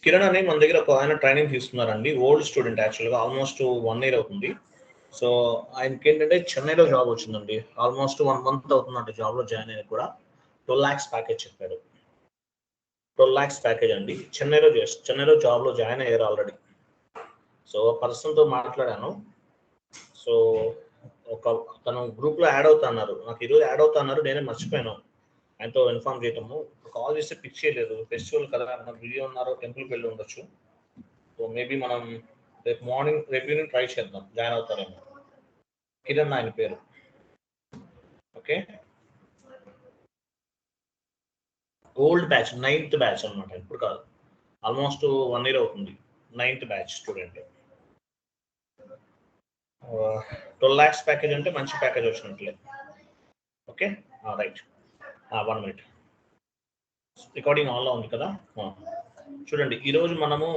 కిరణ్ అని మన దగ్గర ఒక ఆయన ట్రైనింగ్ తీసుకున్నారండి. ఓల్డ్ స్టూడెంట్ యాక్చువల్గా ఆల్మోస్ట్ 1 year అవుతుంది. సో ఆయనకి ఏంటంటే చెన్నైలో జాబ్ వచ్చిందండి. ఆల్మోస్ట్ 1 month అవుతుందంటే జాబ్లో జాయిన్ అయ్యి కూడా 12 lakhs ప్యాకేజ్ చెప్పాడు. 12 lakhs ప్యాకేజ్ అండి. చెన్నైలో జాబ్లో జాయిన్ అయ్యారు ఆల్రెడీ. సో పర్సన్తో మాట్లాడాను. సో తను గ్రూప్లో యాడ్ అవుతా అన్నారు. నాకు ఈరోజు యాడ్ అవుతా అన్నారు, నేనే మర్చిపోయాను ఆయనతో ఇన్ఫార్మ్ చేయటము. కాల్ చేస్తే పిక్ చేయలేదు. ఫెస్టివల్ కదా, బిజీ ఉన్నారు, టెంపుల్కి వెళ్ళి ఉండొచ్చు. సో మేబీ మనం రేపు ఈవినింగ్ ట్రై చేద్దాం, జాయిన్ అవుతారేమో. కిరణ్ ఆయన పేరు. Okay, old batch, 9th batch అనమాట. ఇప్పుడు కాదు, ఆల్మోస్ట్ 1 year అవుతుంది. 9th batch student. 12 lakhs package అంటే మంచి ప్యాకేజ్ వచ్చినట్లే. Okay right, 1 minute. రికార్డింగ్ ఆన్లో ఉంది కదా. చూడండి, ఈరోజు మనము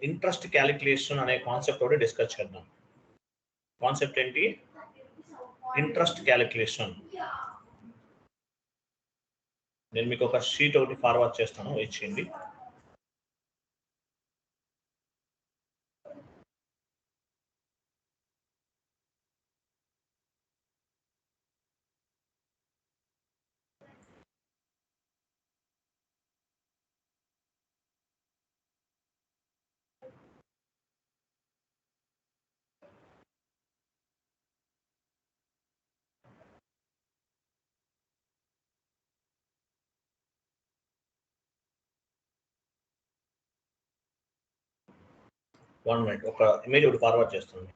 ఇంట్రెస్ట్ క్యాలిక్యులేషన్ అనే కాన్సెప్ట్ ఒకటి డిస్కస్ చేద్దాం. కాన్సెప్ట్ ఏంటి? Interest calculation. నేను మీకు ఒక షీట్ ఒకటి ఫార్వర్డ్ చేస్తాను, వెయిట్ చేయండి. వన్ మినిట్, ఒక ఇమేజ్ ఒకటి ఫార్వర్డ్ చేస్తాను.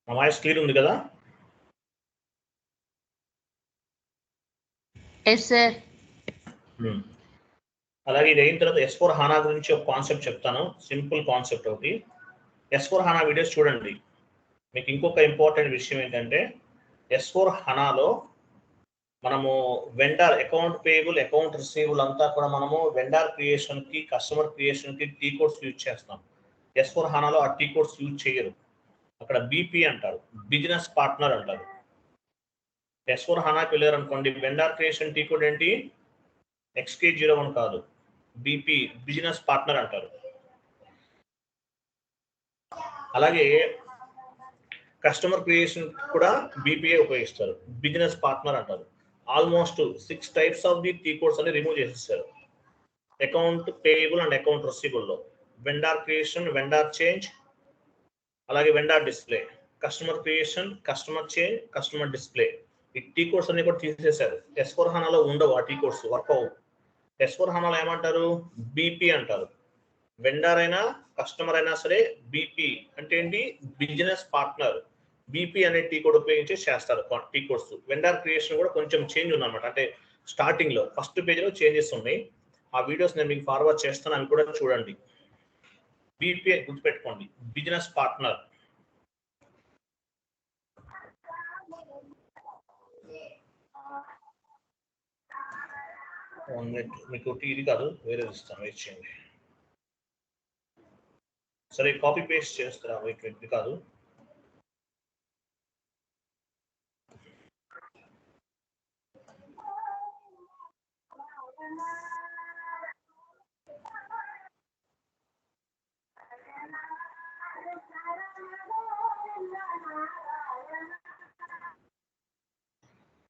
నా వాయిస్ క్లియర్ ఉంది కదా? అలాగే ఇది అయిన తర్వాత S4 HANA గురించి ఒక కాన్సెప్ట్ చెప్తాను, సింపుల్ కాన్సెప్ట్ ఒకటి. S4 HANA వీడియోస్ చూడండి. మీకు ఇంకొక ఇంపార్టెంట్ విషయం ఏంటంటే, S4 HANAలో మనము vendor account payable, account receivable అంతా కూడా మనము వెండర్ క్రియేషన్కి, కస్టమర్ క్రియేషన్కి టీ కోడ్స్ యూజ్ చేస్తాం. S4 HANAలో ఆ టీ కోడ్స్ యూజ్ చేయరు. అక్కడ బీపీ అంటారు, బిజినెస్ పార్ట్నర్ అంటారు. S4 HANAకి వెళ్ళారు అనుకోండి, వెండర్ క్రియేషన్ టీ కోడ్ ఏంటి? XK01 కాదు, బీపీ, బిజినెస్ పార్ట్నర్ అంటారు. అలాగే కస్టమర్ క్రియేషన్ కూడా బీపీఏ ఉపయోగిస్తారు, బిజినెస్ పార్ట్నర్ అంటారు. Almost 6 types of the T codes అని రిమూవ్ చేసేస్తారు అకౌంట్ పేయబుల్ అండ్ అకౌంట్ రిసీవబుల్లో. వెండర్ క్రియేషన్, వెండర్ చేంజ్, అలాగే vendor display, customer creation, customer change, customer display. ఈ టీ కోడ్స్ అన్ని కూడా తీసేశారు. S4 HANAలో ఉండవు ఆ టీ కోడ్స్, వర్క్ అవ్వవు. S4 HANAలో ఏమంటారు? బీపీ అంటారు. వెండర్ అయినా కస్టమర్ అయినా సరే బీపీ అంటే ఏంటి? Business partner. బీపీ అనే టీ కోడ్ ఉపయోగించి చేస్తారు టీ కోడ్స్. వెండర్ క్రియేషన్ కూడా కొంచెం చేంజ్ ఉందన్నమాట. అంటే స్టార్టింగ్లో ఫస్ట్ పేజ్లో చేంజెస్ ఉన్నాయి. ఆ వీడియోస్ నేను మీకు ఫార్వర్డ్ చేస్తాను, అవి కూడా చూడండి. బీపీ గుర్తుపెట్టుకోండి, బిజినెస్ పార్ట్నర్. మీకు ఇది కాదు, వేరేది ఇస్తాను, వెయిట్ చేయండి. సరే, కాపీ పేస్ట్ చేస్తారా? వెయిట్, ఇది కాదు.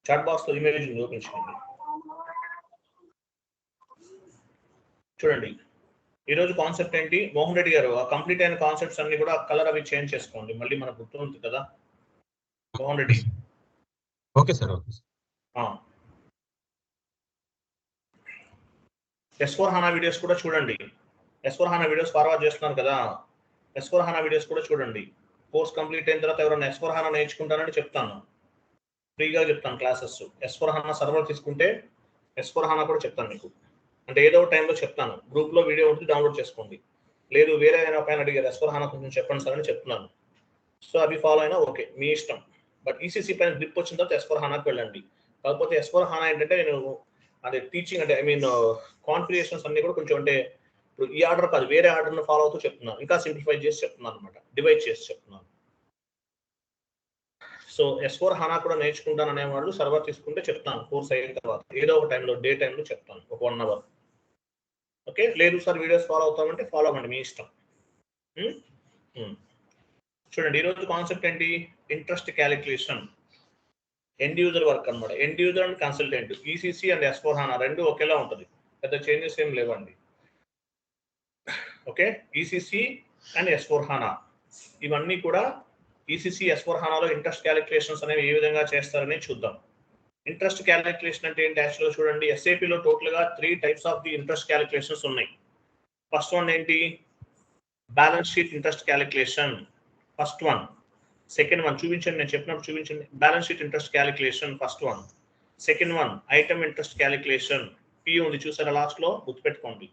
చాట్ బాక్స్ లో ఇమేజ్ ఓపించుకోండి. చూడండి, ఈరోజు కాన్సెప్ట్ ఏంటి? మోహన్ రెడ్డి గారు ఆ కంప్లీట్ అయిన కాన్సెప్ట్స్ అన్ని కూడా కలర్ అవి చేంజ్ చేసుకోండి, మళ్ళీ మనకు గుర్తుంది కదా. Mohan Reddy. Okay sir, okay. S4 HANA videos కూడా చూడండి. S4 HANA వీడియోస్ ఫార్వర్డ్ చేస్తున్నాను కదా, S4 HANA వీడియోస్ కూడా చూడండి. కోర్స్ కంప్లీట్ అయిన తర్వాత ఎవరైనా S4 HANA నేర్చుకుంటానని చెప్తాను, ఫ్రీగా చెప్తాను క్లాసెస్. S4 HANA సర్వర్ తీసుకుంటే S4 HANA కూడా చెప్తాను మీకు. అంటే ఏదో టైంలో చెప్తాను, గ్రూప్లో వీడియో ఉంటుంది, డౌన్లోడ్ చేసుకోండి. లేదు వేరే ఏదైనా పైన అడిగారు S4 HANA కొంచెం చెప్పండి సార్ అని చెప్తున్నాను. సో అవి ఫాలో అయినా ఓకే, మీ ఇష్టం. బట్ ఈసీసీ పైన గ్రిప్ వచ్చిన తర్వాత S4 HANAకి వెళ్ళండి. కాకపోతే S4 HANA ఏంటంటే నేను అదే టీచింగ్ అంటే కాన్ఫిగరేషన్స్ అన్ని కూడా కొంచెం అంటే ఇప్పుడు ఈ ఆర్డర్ కాదు, వేరే ఆర్డర్ను ఫాలో అవుతూ చెప్తున్నాను. ఇంకా సింప్లిఫై చేసి చెప్తున్నాను అనమాట, డివైడ్ చేసి చెప్తున్నాను. సో S4 HANA కూడా నేర్చుకుంటాను అనేవాళ్ళు సర్వర్ తీసుకుంటే చెప్తాను కోర్స్ అయిన తర్వాత ఏదో ఒక టైంలో డే టైంలో చెప్తాను ఒక 1 అవర్. ఓకే, లేదు సార్ వీడియోస్ ఫాలో అవుతామంటే ఫాలో అవ్వండి మీ ఇష్టం. చూడండి ఈరోజు కాన్సెప్ట్ ఏంటి, interest calculation, end user work అనమాట. End user and consultant, ECC and S4 HANA రెండు ఒకేలా ఉంటుంది, పెద్ద చేంజెస్ ఏం లేవండి. Okay, ECC and S4 HANA ఇవన్నీ కూడా ఈసీసీ S4 HANAలో ఇంట్రెస్ట్ క్యాలిక్యులేషన్స్ అనేవి ఏ విధంగా చేస్తారని చూద్దాం. ఇంట్రెస్ట్ క్యాలిక్యులేషన్ అంటే ఏంటి యాక్చువల్గా చూడండి, ఎస్ఏపిలో టోటల్గా 3 types of the interest calculations ఉన్నాయి. ఫస్ట్ వన్ ఏంటి, balance sheet interest calculation, first one. Second one చూపించండి, నేను చెప్పినప్పుడు చూపించండి. Balance sheet interest calculation first one. Second one item interest calculation, P ఉంది చూసారా లాస్ట్లో, గుర్తుపెట్టుకోండి.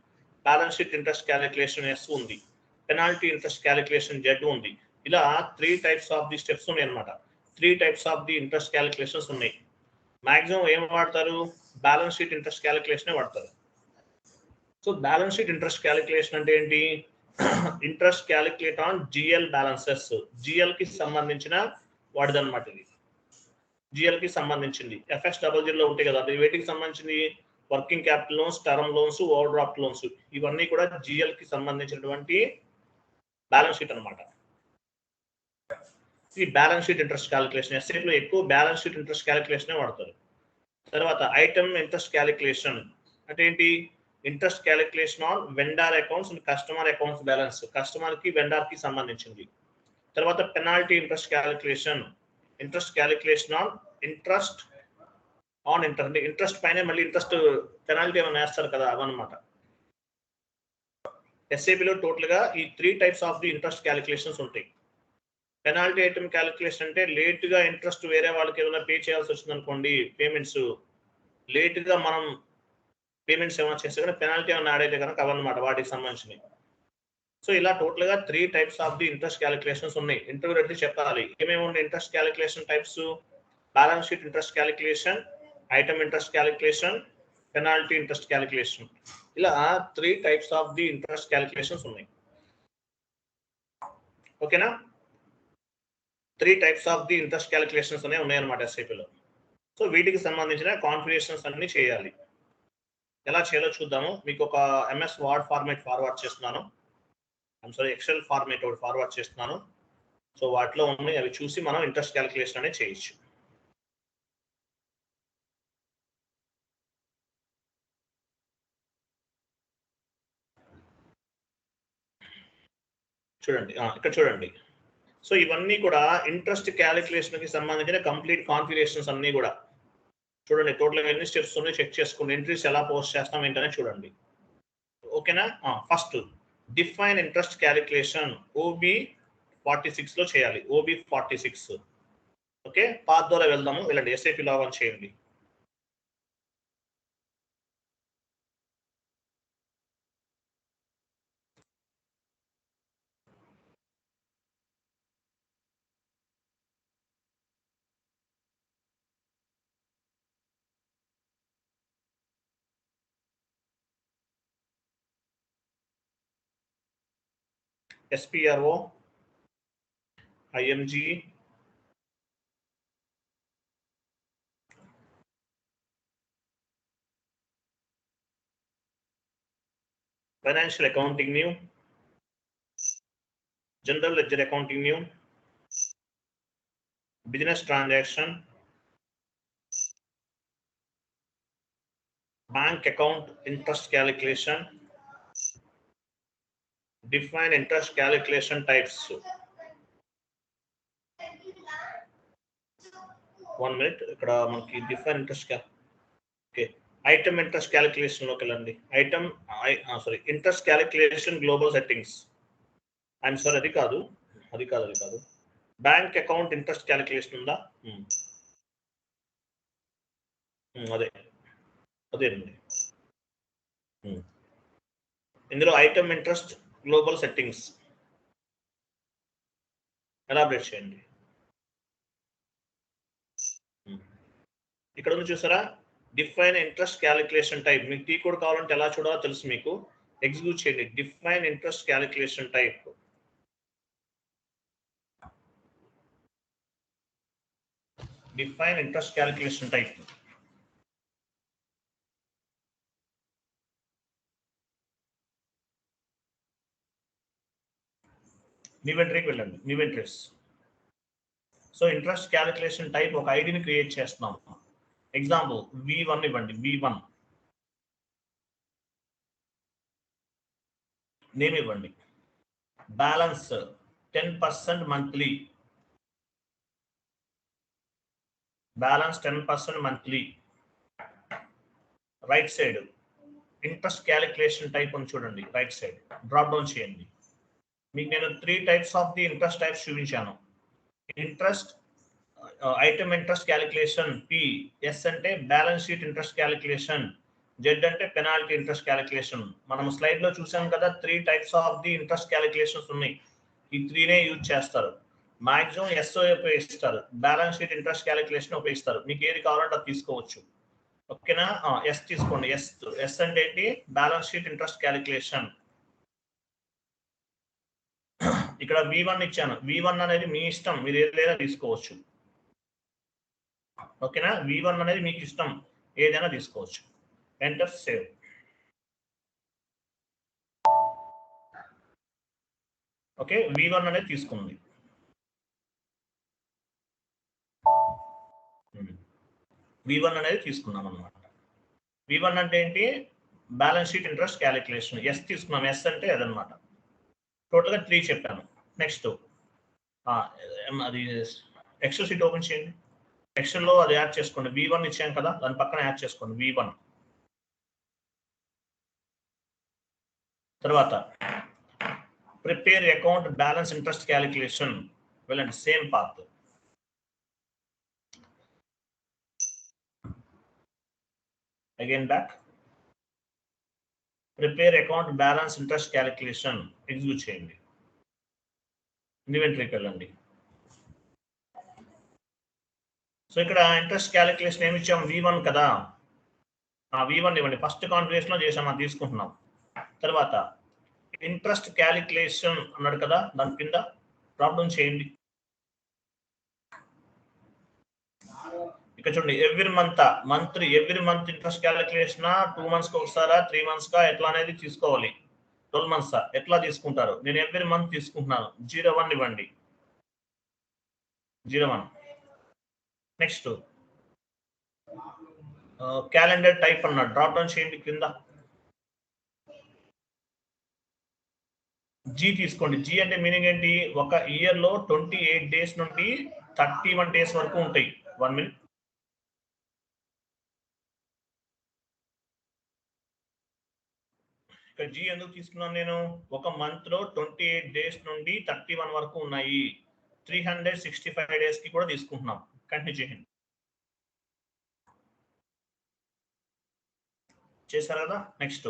Balance sheet interest calculation S ఉంది, పెనాల్టీ ఇంట్రెస్ట్ క్యాలిక్యులేషన్ జెడ్ ఉంది. ఇలా 3 టైప్స్ ఆఫ్ ది స్టెప్స్ ఉన్నాయి అనమాట. 3 types of the interest calculations ఉన్నాయి. మాక్సిమం ఏం వాడతారు, బ్యాలెన్స్ షీట్ ఇంట్రెస్ట్ క్యాలిక్యులేషన్ వాడతారు. So balance sheet interest calculation అంటే ఏంటి, interest calculate on GL balances, GL కి సంబంధించిన వాడిదన్నమాట. ఇది జిఎల్ కి సంబంధించింది. FX00 లో ఉంటాయి కదా, అది వేటికి సంబంధించింది, working capital loans, term loans, over draft loans, ఇవన్నీ కూడా జిఎల్ కి సంబంధించినటువంటి బ్యాలెన్స్ షీట్ అనమాట. ఈ బ్యాలెన్స్ షీట్ ఇంట్రెస్ట్ క్యాలిక్యులేషన్ ఎస్ఏలో ఎక్కువ బ్యాలెన్స్ షీట్ ఇంట్రెస్ట్ క్యాలిక్యులేషన్ వాడతారు. తర్వాత ఐటమ్ ఇంట్రెస్ట్ క్యాలిక్యులేషన్ అంటే ఏంటి, interest calculation on vendor accounts and customer accounts balance, customer కి వెండార్ కి సంబంధించింది. తర్వాత penalty interest calculation, interest calculation on interest అంటే ఇంట్రెస్ట్ పైన మళ్ళీ ఇంట్రెస్ట్ పెనాల్టీ ఏమైనా వేస్తారు కదా, అవన్నమాట. ఎస్ఏబిలో టోటల్ గా ఈ 3 types of the interest calculations ఉంటాయి. పెనాల్టీ ఐటమ్ క్యాలిక్యులేషన్ అంటే లేట్ గా ఇంట్రెస్ట్ వేరే వాళ్ళకి ఏమైనా పే చేయాల్సి వచ్చింది అనుకోండి, పేమెంట్స్ లేట్ గా మనం పేమెంట్స్ ఏమైనా చేస్తే కనుక పెనాల్టీ ఏమైనా యాడ్ అయితే కనుక అవన్నమాట వాటికి సంబంధించినవి. సో ఇలా టోటల్ గా 3 types of the interest calculations ఉన్నాయి. ఇంటర్వ్యూ రెడ్డి చెప్పాలి ఏమేమి ఉన్నాయి interest calculation types, balance sheet interest calculation, item interest calculation, penalty interest calculation. ఇలా 3 types of the interest calculations ఉన్నాయి. ఓకేనా, 3 types of the interest calculations అనేవి ఉన్నాయన్నమాట ఎస్ఐపిలో. సో వీటికి సంబంధించిన కాన్ఫిగరేషన్స్ అన్ని చేయాలి. ఎలా చేయాలో చూద్దాము. మీకు ఒక ఎంఎస్ వర్డ్ ఫార్మేట్ ఫార్వర్డ్ చేస్తున్నాను, ఎక్సెల్ ఫార్మేట్ ఒకటి ఫార్వర్డ్ చేస్తున్నాను. సో వాటిలో ఉన్నాయి, అవి చూసి మనం ఇంట్రెస్ట్ క్యాలిక్యులేషన్ అనేది చేయొచ్చు. చూడండి ఇక్కడ చూడండి. సో ఇవన్నీ కూడా ఇంట్రెస్ట్ క్యాలిక్యులేషన్ కి సంబంధించిన కంప్లీట్ కాన్ఫిగరేషన్స్ అన్ని కూడా చూడండి. టోటల్ ఎన్ని స్టెప్స్ ఉన్నాయి చెక్ చేసుకోండి, ఎంట్రీస్ ఎలా పోస్ట్ చేస్తాం ఏంటనే చూడండి. ఓకేనా, first define interest calculation OB46 లో చేయాలి, OB46. ఓకే, పాత్ ద్వారా వెళ్దాము, వెళ్ళండి, SAP లాగిన్ చేయండి. SPRO IMG financial accounting new, general ledger accounting new, business transaction, bank account interest calculation, define interest calculation types. 1 minute, ఇక్కడ మనకి define interest okay, item interest calculation లోకి వెళ్ళండి. Item interest calculation global settings, I'm sorry అది కాదు. Bank account interest calculation ఉందా, అదేనండి. ఇందులో item interest global settings elaborate చేయండి. ఇక్కడ ఉంది చూసారా, డిఫైన్ ఇంట్రెస్ట్ క్యాలిక్యులేషన్ టైప్. మీకు టీ కోడ్ కావాలంటే ఎలా చూడాలో తెలుసు మీకు, ఎగ్జిక్యూట్ చేయండి. Define interest calculation type. Define interest calculation type. New ఎంట్రీకి వెళ్ళండి, new entries. So interest calculation type ఒక ఐడిని క్రియేట్ చేస్తున్నాం. ఎగ్జాంపుల్ V1 ఇవ్వండి, V1 నేమ్ ఇవ్వండి, balance 10% monthly, balance 10% monthly. Right side interest calculation type అని చూడండి, రైట్ సైడ్ డ్రాప్ డౌన్ చేయండి. మీకు నేను 3 types of the interest types చూపించాను. Interest item interest calculation, PS అంటే balance sheet interest calculation, Z అంటే పెనాల్టీ ఇంట్రెస్ట్ క్యాలిక్యులేషన్. మనం slide లో చూసాం కదా 3 types of the interest calculations ఉన్నాయి. ఈ 3నే యూజ్ చేస్తారు. మాక్సిమం SO ఉపయోగిస్తారు, బ్యాలెన్స్ షీట్ ఇంట్రెస్ట్ క్యాలిక్యులేషన్ ఉపయోగిస్తారు. మీకు ఏది కావాలంటే అది తీసుకోవచ్చు. ఓకేనా? S తీసుకోండి. S అంటే ఏంటి? Balance sheet interest calculation. ఇక్కడ V1 ఇచ్చాను. V1 అనేది మీ ఇష్టం, మీరు ఏదైనా తీసుకోవచ్చు. ఓకేనా? V1 అనేది మీకు ఇష్టం, ఏదైనా తీసుకోవచ్చు. Enter, save. ఓకే, V1 అనేది తీసుకుంది. V1 అనేది తీసుకున్నాం అనమాట. V1 అంటే ఏంటి? Balance sheet interest calculation. S తీసుకున్నాం. S అంటే అదనమాట. టోటల్గా 3 చెప్పాను. నెక్స్ట్ అది ఎక్సెల్ షీట్ ఓపెన్ చేయండి. ఎక్సెల్లో అది యాడ్ చేసుకోండి. V1 ఇచ్చాం కదా, దాని పక్కన యాడ్ చేసుకోండి V1. తర్వాత prepare account balance interest calculation, వెళ్ళండి, same path. Again back, prepare account balance interest calculation, execute చేయండి. ఇన్వెంటరీకి వెళ్ళండి. సో ఇక్కడ ఇంట్రెస్ట్ క్యాలిక్యులేషన్ ఏమి ఇచ్చాము? V1 కదా, V1 ఇవ్వండి. ఫస్ట్ కాన్ఫిగరేషన్ లో చేసాం, అది తీసుకుంటున్నాం. తర్వాత ఇంట్రెస్ట్ క్యాలిక్యులేషన్ అన్నాడు కదా, దాని కింద డ్రాప్ డౌన్ చేయండి. ఇక్కడ చూడండి, every month interest calculation 2 months కి ఒకసారా, 3 months కా, ఎట్లా అనేది తీసుకోవాలి. 12 months ఎట్లా తీసుకుంటారు? నేను ఎవ్రీ మంత్ తీసుకుంటున్నాను. 01 ఇవ్వండి, 01. నెక్స్ట్ క్యాలెండర్ టైప్ అన్నాడు, డ్రాప్ డౌన్ చేయండి కింద. G తీసుకోండి. G అంటే మీనింగ్ ఏంటి? ఒక ఇయర్ లో 28 days నుండి 31 days వరకు ఉంటాయి. 1 minute. ఇక్కడ G ఎందుకు తీసుకున్నాను నేను? ఒక మంత్ లో 28 days నుండి 31 వరకు ఉన్నాయి. 365 days కి కూడా తీసుకుంటున్నాం. కంటిన్యూ చేయండి. చేశారు కదా? నెక్స్ట్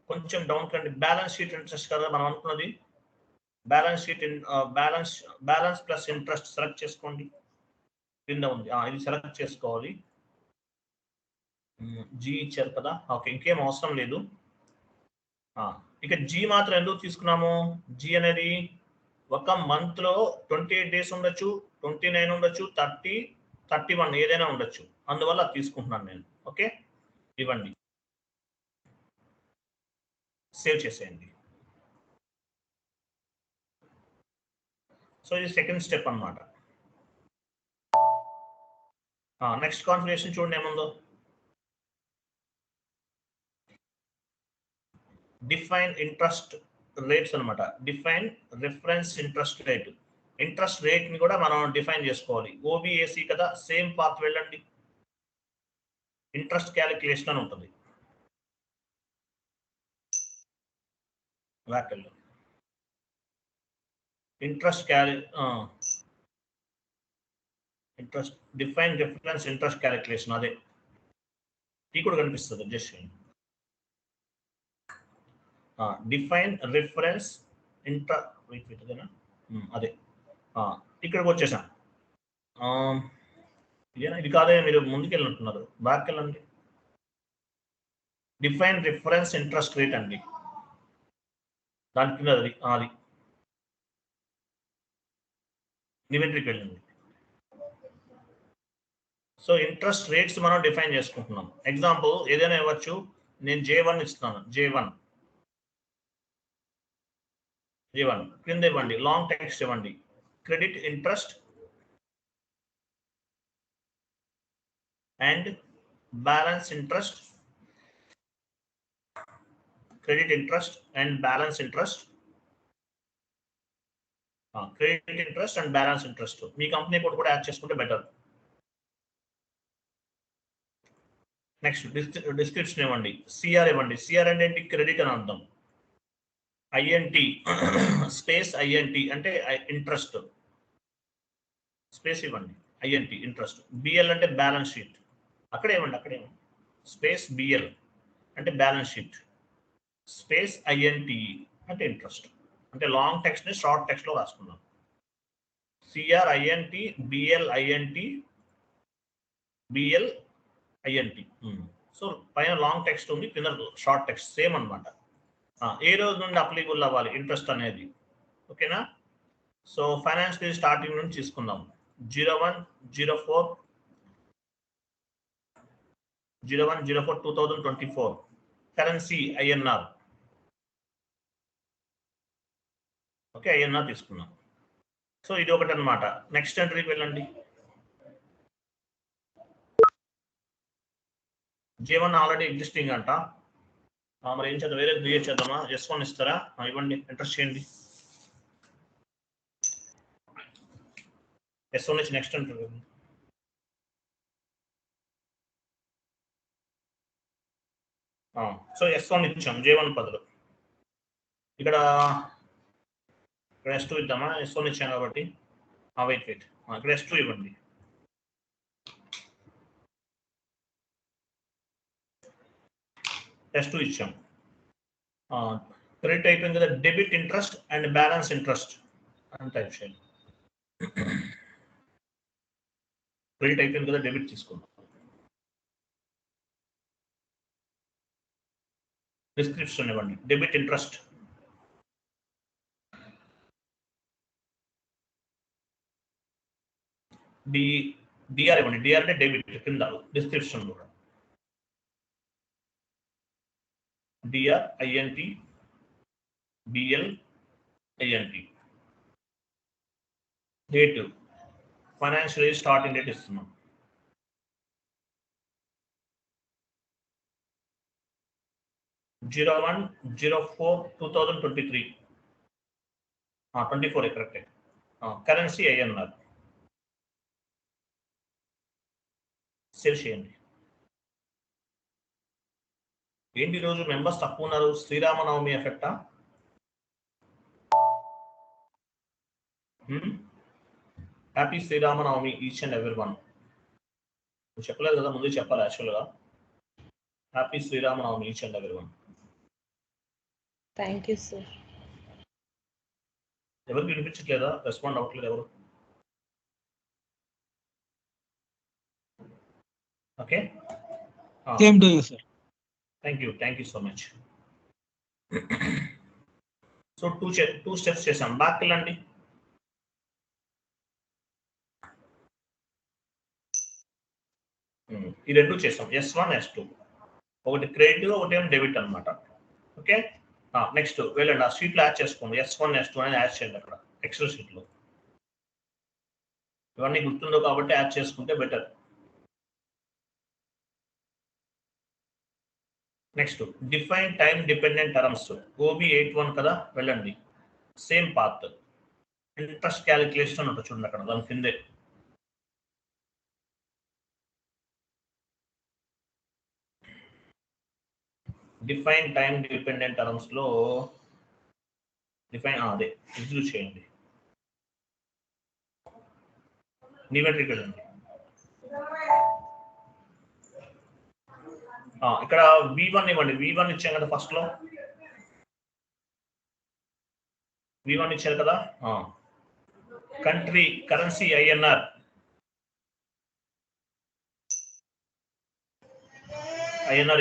కొంచెం డౌన్ కండి. బ్యాలెన్స్ షీట్ ఇంట్రెస్ట్ కదా మనం అనుకున్నది. Balance sheet balance plus interest select చేసుకోండి. కింద ఉంది, ఇది సెలెక్ట్ చేసుకోవాలి. G ఇచ్చారు కదా, ఓకే, ఇంకేం అవసరం లేదు. ఇక G మాత్రం ఎందుకు తీసుకున్నాము? G అనేది ఒక మంత్ లో 28 days ఉండొచ్చు, 29 ఉండొచ్చు, 30, 31 ఏదైనా ఉండొచ్చు. అందువల్ల తీసుకుంటున్నాను నేను. ఓకే, ఇవ్వండి, సేవ్ చేసేయండి. సో ఇది సెకండ్ స్టెప్ అన్నమాట. నెక్స్ట్ కాన్ఫిగరేషన్ చూడండి ఏముందో. డిఫైన్ ఇంట్రెస్ట్ రేట్స్ అనమాట. Define reference interest rate. Interest rate ని కూడా మనం డిఫైన్ చేసుకోవాలి. OBAC కదా, సేమ్ పాత్ వెళ్ళండి. ఇంట్రెస్ట్ క్యాలిక్యులేషన్ అని ఉంటుంది. Interest define reference interest calculation, అదే టీ కూడా కనిపిస్తుంది. జస్ట్ డిఫైన్ రిఫరెన్స్ అదే ఇక్కడికి వచ్చేసాం. ఇది కాదే, మీరు ముందుకు వెళ్ళినట్టున్నారు, బ్యాక్ వెళ్ళండి. డిఫైన్ రిఫరెన్స్ ఇంట్రెస్ట్ రేట్ అండి, దాని కింద అది ఇన్వెంటరీకి వెళ్ళండి. సో ఇంట్రెస్ట్ రేట్స్ మనం డిఫైన్ చేసుకుంటున్నాం. ఎగ్జాంపుల్ ఏదైనా ఇవ్వచ్చు. నేను J1 ఇస్తున్నాను. J1 కింద ఇవ్వండి, లాంగ్ టెక్స్ట్ ఇవ్వండి, credit interest and balance interest, credit interest and balance interest, credit interest and balance interest. Me company code కూడా యాడ్ చేసుకుంటే బెటర్. నెక్స్ట్ డిస్క్రిప్షన్ ఇవ్వండి, సిఆర్ ఇవ్వండి. సిఆర్ అంటే ఏంటి? క్రెడిట్ అని అర్థం. INT స్పేస్ INT అంటే ఇంట్రెస్ట్, స్పేస్ ఇవ్వండి, INT ఇంట్రెస్ట్. BL అంటే బ్యాలెన్స్ షీట్, అక్కడే ఇవ్వండి. స్పేస్ BL అంటే బ్యాలెన్స్ షీట్, స్పేస్ INT అంటే ఇంట్రెస్ట్. అంటే లాంగ్ టెక్స్ట్ ని షార్ట్ టెక్స్ట్ లో రాసుకున్నాం. CR INT BL INT BL INT. So పైన లాంగ్ టెక్స్ట్ ఉంది, కింద షార్ట్ టెక్స్ట్, సేమ్ అనమాట. ఏ రోజు నుండి అప్లికబుల్ అవ్వాలి ఇంట్రెస్ట్ అనేది, ఓకేనా? సో ఫైనాన్స్ డే స్టార్టింగ్ నుంచి తీసుకుందాం. 01/04/2024. Currency INR. ఓకే, INR తీసుకున్నాం. సో ఇది ఒకటి అనమాట. నెక్స్ట్ ఎంట్రీకి వెళ్ళండి. J1 ఆల్రెడీ ఎగ్జిస్టింగ్ అంట. మరి ఏం చేద్దాం, వేరే క్రియేట్ చేద్దామా? S1 ఇస్తారా? ఇవ్వండి, ఎంటర్ చేయండి. S1 నుంచి నెక్స్ట్ ఎంట్రీ. సో S1 ఇచ్చాం J1 బదులు. ఇక్కడ S2 ఇద్దామా? S1 ఇచ్చాం కాబట్టి వెయిట్ ఇక్కడ S2 ఇవ్వండి. S2 ఇచ్చాం. క్రెడిట్ అయిపోయింది కదా, debit interest and balance interest అని టైప్ చేయండి. క్రెడిట్ అయిపోయింది కదా, డెబిట్ తీసుకుందాం. డిస్క్రిప్షన్ ఇవ్వండి, డెబిట్ ఇంట్రెస్ట్. DR ఇవ్వండి. DR అంటే డెబిట్, కింద డిస్క్రిప్షన్ కూడా DR INT BL INT. Date financial year starting date ఇస్తున్నాం. J1 04/2023. 24 correct. Currency INR. Save చేయండి. ఏంటి రోజు మెంబర్స్ తక్కువ ఉన్నారు? శ్రీరామనవమి ఎఫెక్టా? Happy Sri Rama Navami each and every one. చెప్పలేదు కదా, ముందు చెప్పాలి యాక్చువల్గా. Happy Sri Rama Navami each and every one. Thank you sir. ఎవరికి వినిపించట్లేదా? రెస్పాండ్ అవ్వట్లేదు ఎవరు? Okay, same to you sir. Thank you so much. So two steps చేసాం. బ్యాక్ వెళ్ళండి. ఈ రెండు చేసాం, S1 S2. ఒకటి క్రెడిట్, ఒకటి ఏం డెబిట్ అనమాట. ఓకే, నెక్స్ట్ వెళ్ళండి, ఆ షీట్లో యాడ్ చేసుకోండి. S1 S2 అనేది యాడ్ చేయండి అక్కడ ఎక్సెల్ షీట్లో. ఇవన్నీ గుర్తుందో కాబట్టి యాడ్ చేసుకుంటే better. Next define time dependent terms, OB81 కదా, వెళ్ళండి. సేమ్ పాత్, ఇంట్రెస్ట్ క్యాలిక్యులేషన్ ఉంటుంది చూడండి అక్కడ, దాని కిందే. డిఫైన్ టైం డిపెండెంట్ టర్మ్స్ లో డిఫైన్ అదే ఎగ్జిక్యూట్ చేయండి. ఇన్వెంటరీకి వెళ్ళండి. ఇక్కడ V1 ఇవ్వండి. V1 ఇచ్చాం కదా, ఫస్ట్ లో V1 ఇచ్చారు కదా. Country currency INR.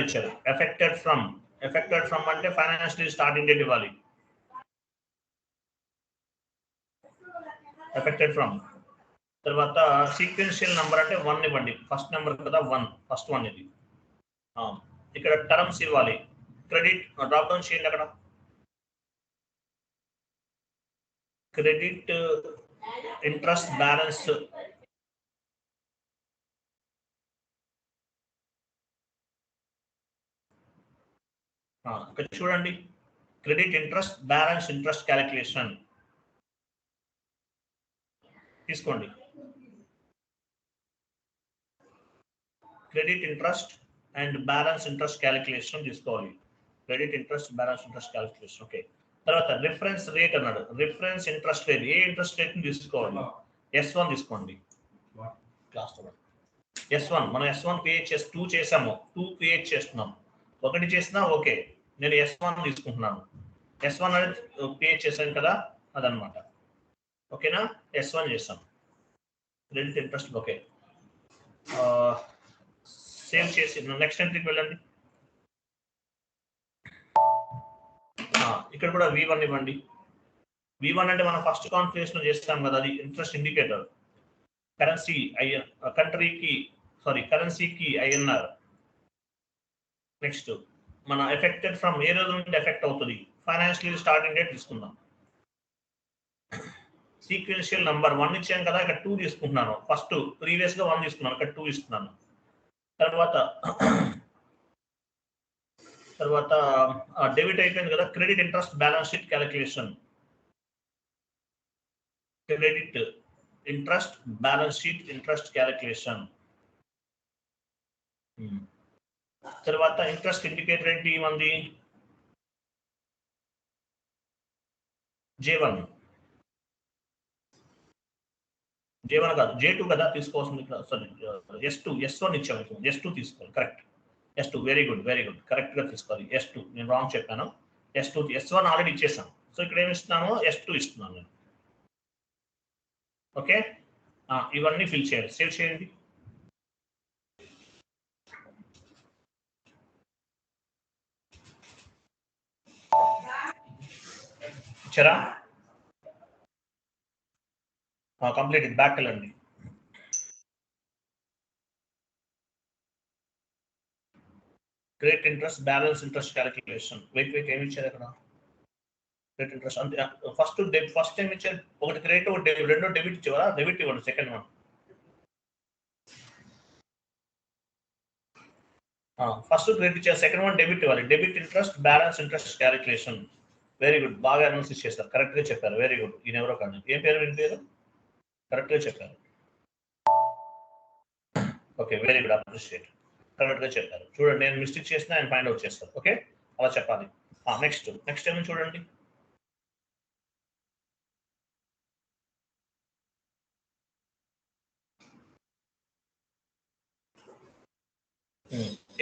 ఇచ్చారు. ఎఫెక్టెడ్ ఫ్రమ్ అంటే ఫైనాన్షియల్ స్టార్టింగ్ డేట్ ఇవ్వాలి. ఎఫెక్టెడ్ ఫ్రమ్ తర్వాత సీక్వెన్షియల్ నెంబర్ అంటే 1 ఇవ్వండి. ఫస్ట్ నెంబర్ కదా 1, ఫస్ట్ 1 ఇది. ఇక్కడ టర్మ్స్ ఇవ్వాలి. క్రెడిట్ డ్రాప్ డౌన్ చేయండి అక్కడ. క్రెడిట్ ఇంట్రెస్ట్ బ్యాలెన్స్ ఇక్కడ చూడండి. Credit interest balance interest calculation తీసుకోండి. Credit interest and balance interest calculation తీసుకోవాలి. Credit interest balance interest calculation. Okay. తర్వాత రిఫరెన్స్ రేట్ అన్నాడు. రిఫరెన్స్ ఇంట్రెస్ట్ రేట్ ఏ ఇంట్రెస్ట్ రేట్ తీసుకోవాలి? S1 తీసుకోండి. క్లాస్ S1 మనం S1 క్రియేట్ చేసి 2 చేసాము. 2 క్రియేట్ చేస్తున్నాం. 1 చేసినా ఓకే. నేను S1 తీసుకుంటున్నాను. S1 అనేది క్రియేట్ చేశాను కదా, అదనమాట. ఓకేనా? S1 చేస్తాం. Credit interest okay. సేవ్ చేసి నెక్స్ట్ ఎంట్రీకి వెళ్ళండి. ఇక్కడ కూడా V1 ఇవ్వండి. V1 అంటే మనం ఫస్ట్ కాన్ఫిగరేషన్ చేస్తాం కదా, అది ఇంట్రెస్ట్ ఇండికేటర్. కరెన్సీకి INR. నెక్స్ట్ మన ఎఫెక్టెడ్ ఫ్రమ్ ఏ రోజు నుండి ఎఫెక్ట్ అవుతుంది? ఫైనాన్షియల్ స్టార్టింగ్ డేట్ తీసుకుందాం. సీక్వెన్షియల్ నంబర్ 1 ఇచ్చాం కదా, ఇక్కడ 2 తీసుకుంటున్నాను. ఫస్ట్ ప్రీవియస్ గా 1 తీసుకున్నాను, ఇక్కడ 2 ఇస్తున్నాను. తర్వాత డెబిట్ అయిపోయింది కదా, credit interest balance sheet calculation. Credit interest balance sheet interest calculation. తర్వాత ఇంట్రెస్ట్ ఇండికేటర్ ఏంటి మంది? J1 కాదు, J2 కదా తీసుకోవాల్సింది. సారీ, S1 ఇచ్చాము. S2 తీసుకోవాలి. Correct. S2 very good correct గా తీసుకోవాలి. S2 నేను రాంగ్ చెప్పాను. S1 ఆల్రెడీ ఇచ్చేసాను. సో ఇక్కడ ఏమి ఇస్తున్నాను? S2 ఇస్తున్నాను నేను. ఓకే. ఇవన్నీ ఫిల్ చేయాలి. సేవ్ చేయండి. ఇచ్చారా? కంప్లీట్. బ్యాక్ వెళ్ళండి. Credit interest balance interest calculation. Wait ఏమి ఇచ్చారు అక్కడ? క్రెడిట్ ఇంట్రెస్ట్ అంటే ఫస్ట్ టైం ఇచ్చారు. ఒకటి క్రెడిట్, ఒకటి డెబిట్. రెండో డెబిట్ ఇచ్చేవారా? డెబిట్ ఇవ్వండి. సెకండ్ వన్ ఫస్ట్ క్రెడిట్ ఇచ్చారు, సెకండ్ వన్ డెబిట్ ఇవ్వాలి. Debit interest balance interest calculation. Very good, బాగా అనాలిసిస్ చేస్తారు. కరెక్ట్ గా చెప్పారు. Very good. ఈయన ఎవరో కాదు. ఏం పేరు? వీని పేరు? కరెక్ట్ గా చెప్పారు. Okay, very good. Appreciate. Correct గా చెప్పారు. చూడండి, నేను మిస్టేక్ చేసినా ఆయన ఫైండ్ అవుట్ చేస్తారు. ఓకే, అలా చెప్పాలి. నెక్స్ట్ ఏమో చూడండి.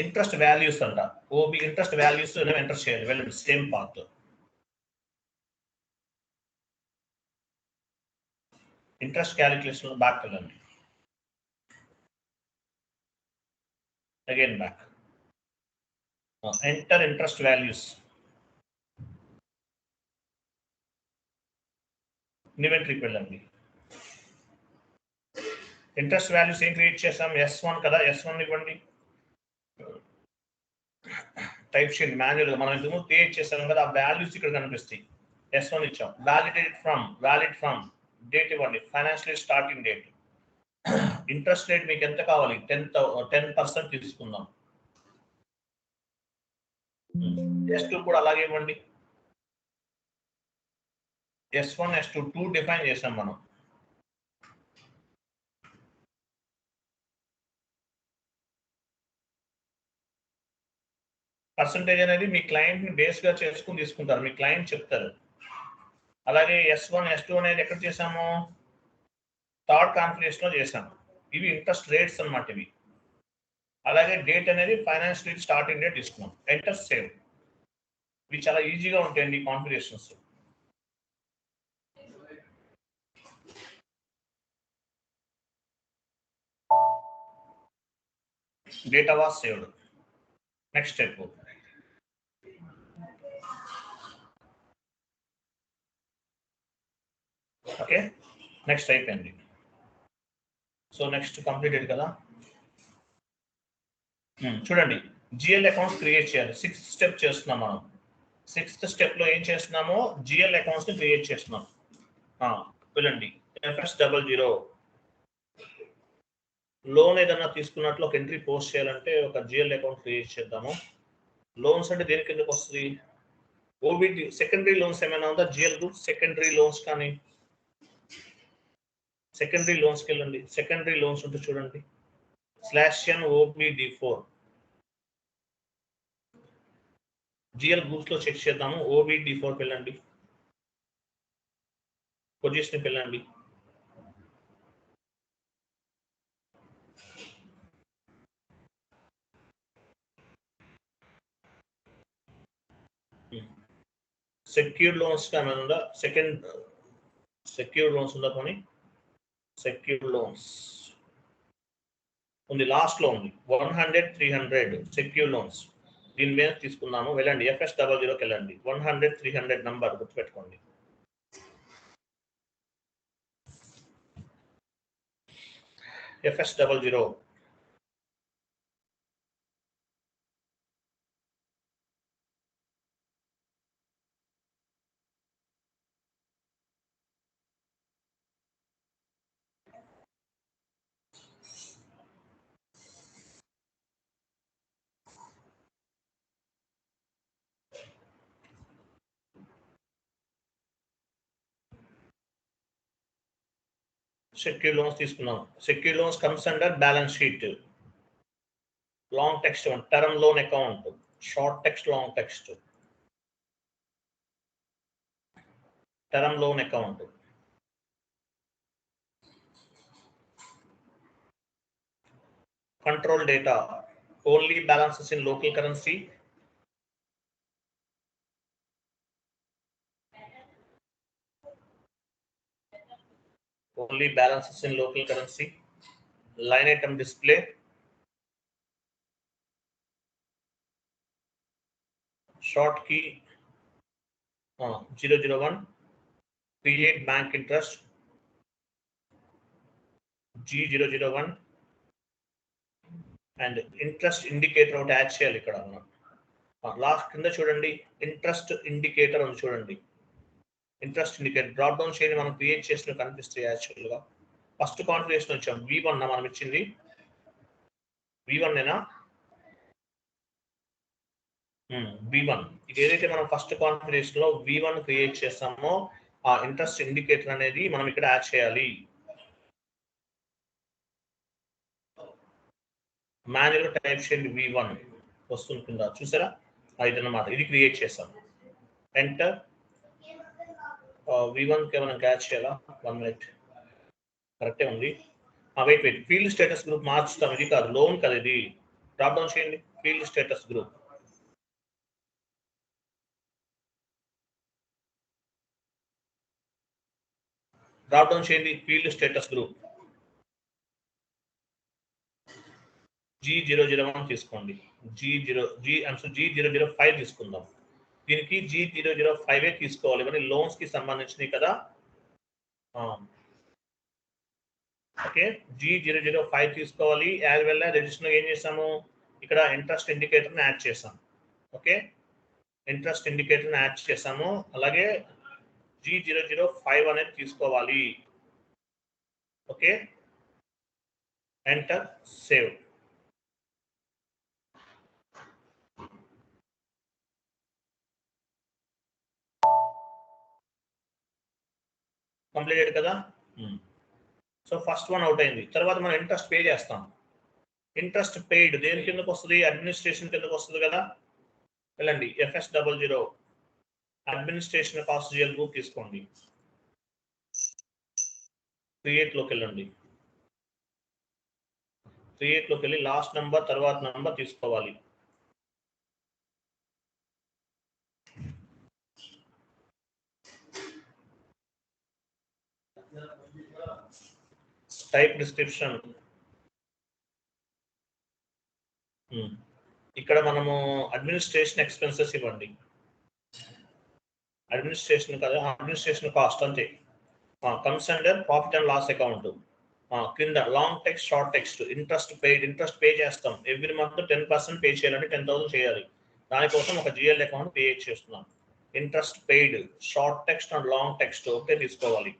ఇంట్రెస్ట్ వాల్యూస్ అంట. ఓబి ఇంట్రెస్ట్ వాల్యూస్ ఎంటర్ చేయాలి. వెళ్ళండి, same path. Interest calculation back వెళ్ళండి. Again back. Enter interest values. ఇన్వెంటరీకి వెళ్ళండి. ఇంట్రెస్ట్ వాల్యూస్ ఏం క్రియేట్ చేసాం? S1 కదా, S1 ఇవ్వండి. టైప్ చేయండి మాన్యువల్ గా. మనం ఇంతకు క్రియేట్ చేసాం కదా, ఆ వాల్యూస్ ఇక్కడ కనిపిస్తాయి. S1 ఇచ్చాం. వ్యాలిడ్ ఫ్రమ్ డేట్ ఇవ్వండి. Financial starting date. Interest rate మీకు ఎంత కావాలి? 10% తీసుకుందాం. S2 కూడా అలాగే ఇవ్వండి. S1 S2 2 డిఫైన్ చేసాం మనం. పర్సంటేజ్ అనేది మీ క్లయింట్ ని బేస్ గా చేసుకుని తీసుకుంటారు. మీ క్లయింట్ చెప్తారు. అలాగే S1 S2 అనేది ఎక్కడ చేసాము? థర్డ్ కాన్ఫిగరేషన్ లో చేసాము. ఇవి ఇంట్రెస్ట్ రేట్స్ అన్నమాట ఇవి. అలాగే డేట్ అనేది ఫైనాన్షియల్ స్టార్టింగ్ డేట్ తీసుకున్నాం. Enter save. ఇవి చాలా ఈజీగా ఉంటాయండి ఈ configurations. Data was saved. Next step. Okay, next అయిపోయింది. సో నెక్స్ట్ కంప్లీటెడ్ కదా. చూడండి, జిఎల్ అకౌంట్స్ క్రియేట్ చేయాలి. 6th స్టెప్ చేస్తున్నాం మనం. 6th స్టెప్ లో ఏం చేస్తున్నామో జిఎల్ అకౌంట్స్ ని క్రియేట్ చేస్తున్నాం. వెళ్ళండి FS00 లోన్ ఏదన్నా తీసుకున్నట్లు ఒక ఎంట్రీ పోస్ట్ చేయాలంటే ఒక జిఎల్ అకౌంట్ క్రియేట్ చేద్దాము. లోన్స్ అంటే దేని కిందకి వస్తుంది? ఓబిడి సెకండరీ లోన్స్ ఏమైనా ఉందా? జిఎల్ గ్రూప్ సెకండరీ లోన్స్ కానీ సెకండరీ లోన్స్కి వెళ్ళండి. సెకండరీ లోన్స్ ఉంటే చూడండి /n OBD4 జిఎల్ గ్రూప్స్ లో చెక్ చేద్దాము. OBD4 వెళ్ళండి, పొజిషన్కి వెళ్ళండి. సెక్యూర్ లోన్స్ ఏమైనా ఉందా? సెక్యూర్ లోన్స్ ఉందా? కొని సెక్యూర్ లోన్స్ ఉంది, లాస్ట్ లో ఉంది 100 300 సెక్యూర్ లోన్స్. దీని మీద తీసుకున్నాము. వెళ్ళండి FS00కి వెళ్ళండి. 100 300 నంబర్ గుర్తుపెట్టుకోండి. FS00 సెక్యూర్ లోన్స్ తీసుకున్నాం. Secure loans comes under balance sheet. Long text term loan account, short text long text. Term loan account, control data, only balances in local currency. Only balances in local currency. Line item display. Short key 001. Create bank interest G001 and interest indicator ఒకటి add చేయాలి ఇక్కడ. Last కింద చూడండి interest indicator ఉంది చూడండి. Interest indicator drop down చేయండి. మనం create చేసిన కనిపిస్తాయి యాక్చువల్ గా. ఫస్ట్ కాన్ఫిగరేషన్ వచ్చాం V1 మనం ఇచ్చింది V1 నేనా? V1 ఇది ఏదైతే మనం ఫస్ట్ కాన్ఫిగరేషన్ లో V1 క్రియేట్ చేస్తామో ఆ ఇంట్రెస్ట్ ఇండికేటర్ అనేది మనం ఇక్కడ యాడ్ చేయాలి. మాన్యువల్ టైప్ చేయండి V1 వస్తుంటుందా చూసారా? ఇదన్నమాట, ఇది క్రియేట్ చేస్తాం. ఎంటర్. V1 కి మనం యాడ్ చేయాలా? 1 మినిట్. కరెక్టే ఉంది. వెయిట్ ఫీల్డ్ స్టేటస్ గ్రూప్ మార్చుతాం. ఇది కాదు, లోన్ కదా ఇది. డ్రాప్ డౌన్ చేయండి field status group. Drop down చేయండి ఫీల్డ్ స్టేటస్ గ్రూప్. G001 తీసుకోండి. G005 తీసుకుందాం. దీనికి G005 తీసుకోవాలి. ఇవన్నీ లోన్స్ కి సంబంధించినవి కదా. ఓకే, G005 తీసుకోవాలి. యాజ్ వెల్ రిజిస్టర్ ఏం చేసాము ఇక్కడ ఇంట్రెస్ట్ ఇండికేటర్ యాడ్ చేసాం. ఓకే, ఇంట్రెస్ట్ ఇండికేటర్ యాడ్ చేసాము. అలాగే G005 అనేది తీసుకోవాలి. Okay, enter, save. కంప్లీటెడ్ కదా. సో ఫస్ట్ వన్ అవుట్ అయింది. తర్వాత మనం ఇంట్రెస్ట్ పే చేస్తాం. ఇంట్రెస్ట్ పెయిడ్ దేని కిందకు వస్తుంది? అడ్మినిస్ట్రేషన్ కిందకు వస్తుంది కదా. వెళ్ళండి FS00 administration cost GL group తీసుకోండి. క్రియేట్ లోకి వెళ్ళండి. క్రియేట్ లోకి వెళ్ళి లాస్ట్ నంబర్ తర్వాత నంబర్ తీసుకోవాలి. Type description. ఇక్కడ మనము అడ్మినిస్ట్రేషన్ ఎక్స్పెన్సెస్ ఇవ్వండి. అడ్మినిస్ట్రేషన్ కదా, అడ్మినిస్ట్రేషన్ కాస్ట్ అంతే. Comes under profit and loss account. కింద long text short text interest pay చేస్తాం ఎవ్రీ మంత్ 10% పే చేయాలంటే 10,000 చేయాలి. దానికోసం ఒక జిఎల్ అకౌంట్ క్రియేట్ చేస్తున్నాం. Interest paid short text and long text ఒకటే తీసుకోవాలి.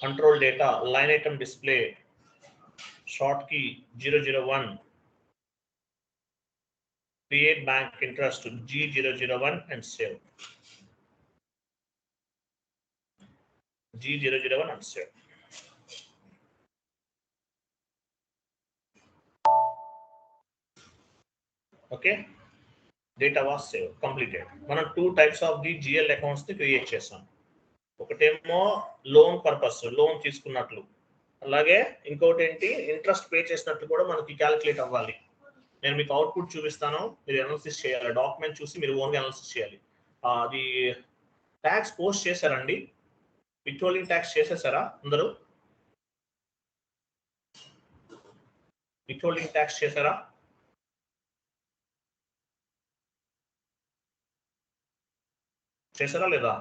Control data line item display short key 001 create bank interest G001 and save. G001 and save. Okay, data was saved, completed. మనం 2 types of the GL accounts ని create చేసాం. ఒకటేమో loan purpose, loan తీసుకున్నట్లు, అలాగే ఇంకోటి ఏంటి ఇంట్రెస్ట్ పే చేసినట్లు కూడా మనకి క్యాలిక్యులేట్ అవ్వాలి. నేను మీకు అవుట్పుట్ చూపిస్తాను, మీరు అనాలిసిస్ చేయాలి. డాక్యుమెంట్ చూసి మీరు ఓన్గా అనాలిసిస్ చేయాలి. అది ట్యాక్స్ పోస్ట్ చేశారండి, విత్హోల్డింగ్ ట్యాక్స్ చేసేసారా అందరూ? విత్హోల్డింగ్ ట్యాక్స్ చేశారా? చేశారా లేదా?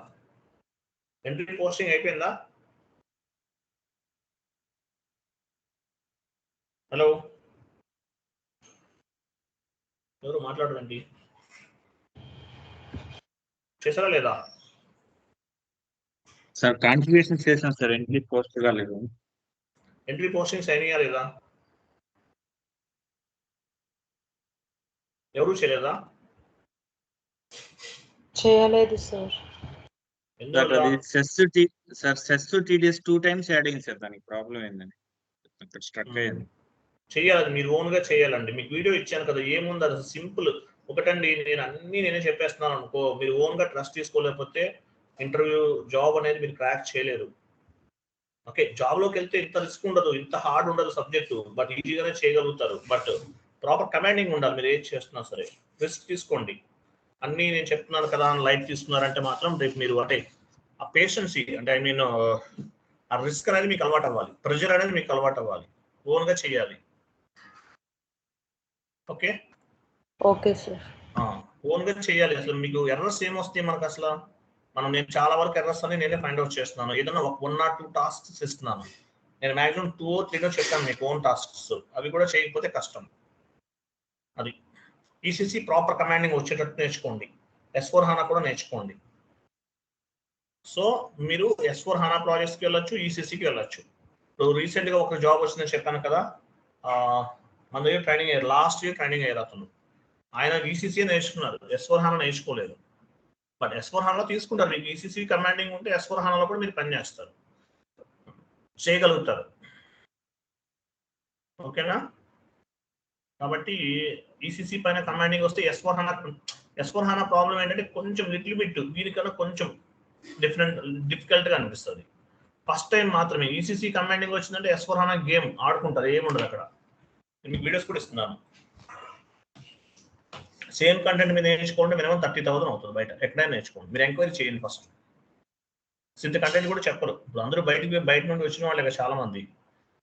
ఎంట్రీ పోస్టింగ్ అయిపోయిందా? హలో, ఎవరు మాట్లాడరండి? చేశారా లేదా? సార్ కాన్ఫిగరేషన్ చేసాం సార్, ఎంట్రీ పోస్ట్ కాలేదు. ఎంట్రీ పోస్టింగ్స్ అయినాయా లేదా? ఎవరు చేయలేదా? చేయలేదు sir. Cess TDS 2 times add అయింది సార్, దానికి ప్రాబ్లం ఏందని అక్కడ స్ట్రక్ అయ్యింది. చేయాలి, మీరు ఓన్ గా చేయాలండి. మీకు వీడియో ఇచ్చాను కదా, ఏముంది అది సింపుల్ ఒకటండి. నేనే చెప్పేస్తున్నాను అనుకో, మీరు ఓన్ గా ట్రస్ట్ తీసుకోలేకపోతే ఇంటర్వ్యూ జాబ్ అనేది మీరు క్రాక్ చేయలేరు. ఓకే, జాబ్ లోకి వెళ్తే ఇంత రిస్క్ ఉండదు, ఇంత హార్డ్ ఉండదు సబ్జెక్టు, బట్ ఈజీగానే చేయగలుగుతారు. బట్ ప్రాపర్ కమాండింగ్ ఉండాలి. మీరు ఏది చేస్తున్నా సరే రిస్క్ తీసుకోండి. అన్నీ నేను చెప్తున్నాను కదా అని లైట్ తీసుకున్నారంటే మాత్రం రేపు మీరు అంటే ఆ పేషెన్సీ అంటే ఐ మీన్ ఆ రిస్క్ అనేది మీకు అలవాటు అవ్వాలి, ప్రెషర్ అనేది మీకు అలవాటు అవ్వాలి, ఓన్గా చేయాలి. Okay okay sir. ఓన్గా చేయాలి. అసలు మీకు ఎర్రర్స్ ఏమొస్తాయి మనకు అసలు? నేను చాలా వరకు ఎర్రర్స్ అని నేనే ఫైండ్ అవుట్ చేస్తున్నాను. ఏదైనా 1 or 2 టాస్క్స్ ఇస్తున్నాను, నేను మాక్సిమం 2 or 3 చెప్పాను మీకు ఓన్ టాస్క్స్, అవి కూడా చేయకపోతే కష్టం. అది ఈసీసీ ప్రాపర్ కమాండింగ్ వచ్చేటట్టు నేర్చుకోండి. S/4HANA కూడా నేర్చుకోండి. సో మీరు S/4HANA ప్రాజెక్ట్స్కి వెళ్ళొచ్చు, ఈసీసీకి వెళ్ళొచ్చు. ఇప్పుడు రీసెంట్గా ఒక జాబ్ వచ్చిందని చెప్పాను కదా, మన దగ్గర ట్రైనింగ్ అయ్యారు, లాస్ట్ ఇయర్ ట్రైనింగ్ అయ్యారు అతను. ఆయన ఈసీసీ నేర్చుకున్నారు, S/4HANA నేర్చుకోలేదు. బట్ S/4HANAలో తీసుకుంటారు. మీకు ఈసీసీ కమాండింగ్ ఉంటే S/4HANAలో కూడా మీరు పని చేస్తారు, చేయగలుగుతారు. ఓకేనా? కాబట్టి ఈసీసీ పైన కమాండింగ్ వస్తే S/4HANA ప్రాబ్లం ఏంటంటే కొంచెం లిటిల్ బిట్ దీనికన్నా కొంచెం డిఫికల్ట్గా అనిపిస్తుంది. ఫస్ట్ టైం మాత్రమే ఈసీసీ కమాండింగ్ వచ్చిందంటే S/4HANA గేమ్ ఆడుకుంటారు, ఏముండదు అక్కడ. మీకు వీడియోస్ కూడా ఇస్తున్నాను. సేమ్ కంటెంట్ మీద నేర్చుకోండి, మినిమం 30,000 అవుతుంది బయట ఎక్కడైనా నేర్చుకోండి. మీరు ఎంక్వైరీ చేయండి ఫస్ట్. ఇంత కంటెంట్ కూడా చెప్పరు. ఇప్పుడు అందరూ బయట నుండి వచ్చిన వాళ్ళే చాలా మంది.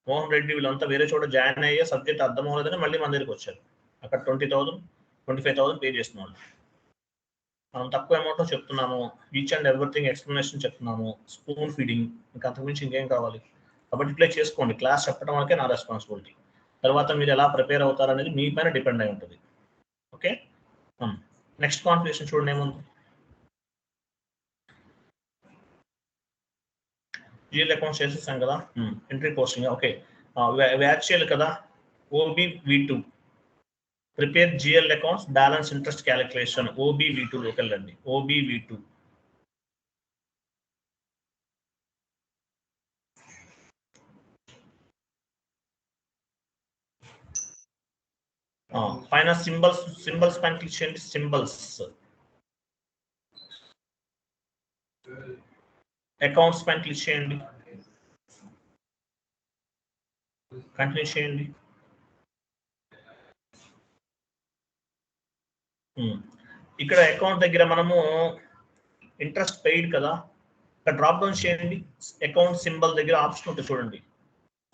మోహన్ రెడ్డి వీళ్ళంతా వేరే చోట జాయిన్ అయ్యే సబ్జెక్ట్ అర్థం అవ్వలేదని మళ్ళీ మన దగ్గరికి వచ్చారు. అక్కడ 20,000 25,000 పే చేసిన వాళ్ళు. మనం తక్కువ అమౌంట్లో చెప్తున్నాము, ఈచ్ అండ్ ఎవ్రీథింగ్ ఎక్స్ప్లెనేషన్ చెప్తున్నాము, స్పూన్ ఫీడింగ్, ఇంకా అంతకుమించి ఇంకేం కావాలి? కాబట్టి ఇట్లా చేసుకోండి. క్లాస్ చెప్పడం వరకే నా రెస్పాన్సిబిలిటీ. తర్వాత మీరు ఎలా ప్రిపేర్ అవుతారు అనేది మీ పైన డిపెండ్ అయి ఉంటుంది. ఓకే, నెక్స్ట్ కాన్ఫిగరేషన్ చూడండి ఏముంది. జిఎల్ అకౌంట్స్ చేసేసాం కదా, ఎంట్రీ పోస్టింగ్. ఓకే, వ్యాచ్ చేయాలి కదా, OBV2 prepare GL accounts balance interest calculation. OBV2 లోకి వెళ్ళండి. OBV2 పైన సింబల్స్ పైన క్లిక్ చేయండి. సింబల్స్ అకౌంట్స్ పైన క్లిక్ చేయండి, కంటిన్యూ చేయండి. ఇక్కడ అకౌంట్ దగ్గర మనము ఇంట్రెస్ట్ పెయిడ్ కదా, ఇక్కడ డ్రాప్ డౌన్ చేయండి. అకౌంట్ సింబల్ దగ్గర ఆప్షన్ ఉంటుంది చూడండి,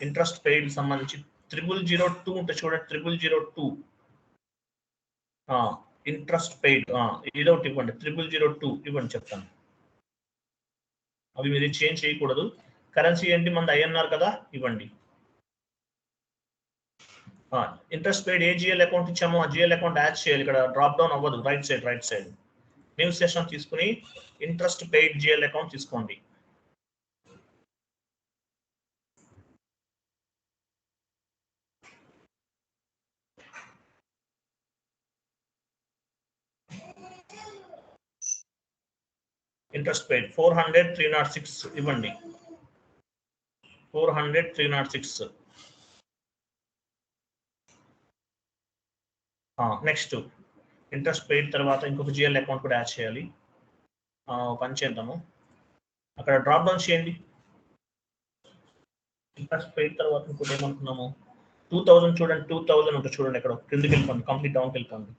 ఇంట్రెస్ట్ పెయిడ్ సంబంధించి 0002 ఉంటుంది చూడండి. 0002 ఇంట్రెస్ట్ పెయిడ్ ఏదో ఒకటి ఇవ్వండి. 0002 ఇవ్వండి చెప్తాను. అవి మీరు చేంజ్ చేయకూడదు. కరెన్సీ ఏంటి మనది ఐఎన్ఆర్ కదా, ఇవ్వండి. ఇంట్రెస్ట్ పెయిడ్ ఏ జిఎల్ అకౌంట్ ఇచ్చామో ఆ జిఎల్ అకౌంట్ యాడ్ చేయాలి. ఇక్కడ డ్రాప్ డౌన్ అవ్వదు, రైట్ సైడ్ న్యూ సెషన్ తీసుకుని ఇంట్రెస్ట్ పెయిడ్ జిఎల్ అకౌంట్ తీసుకోండి. ఇంట్రెస్ట్ పెయిడ్ 400,306 ఇవ్వండి. 400,306. నెక్స్ట్ ఇంట్రెస్ట్ పెయిడ్ తర్వాత ఇంకొక జిఎల్ అకౌంట్ కూడా యాడ్ చేయాలి. పని చేద్దాము, అక్కడ డ్రాప్ డౌన్ చేయండి. ఇంట్రెస్ట్ పెయిడ్ తర్వాత ఇంకోటి ఏమనుకున్నాము, 2000 చూడండి, 2000 ఉంటుంది చూడండి, ఇక్కడ కిందకి వెళ్ళిపోండి, కంప్లీట్ డౌన్కి వెళ్ళిపోండి.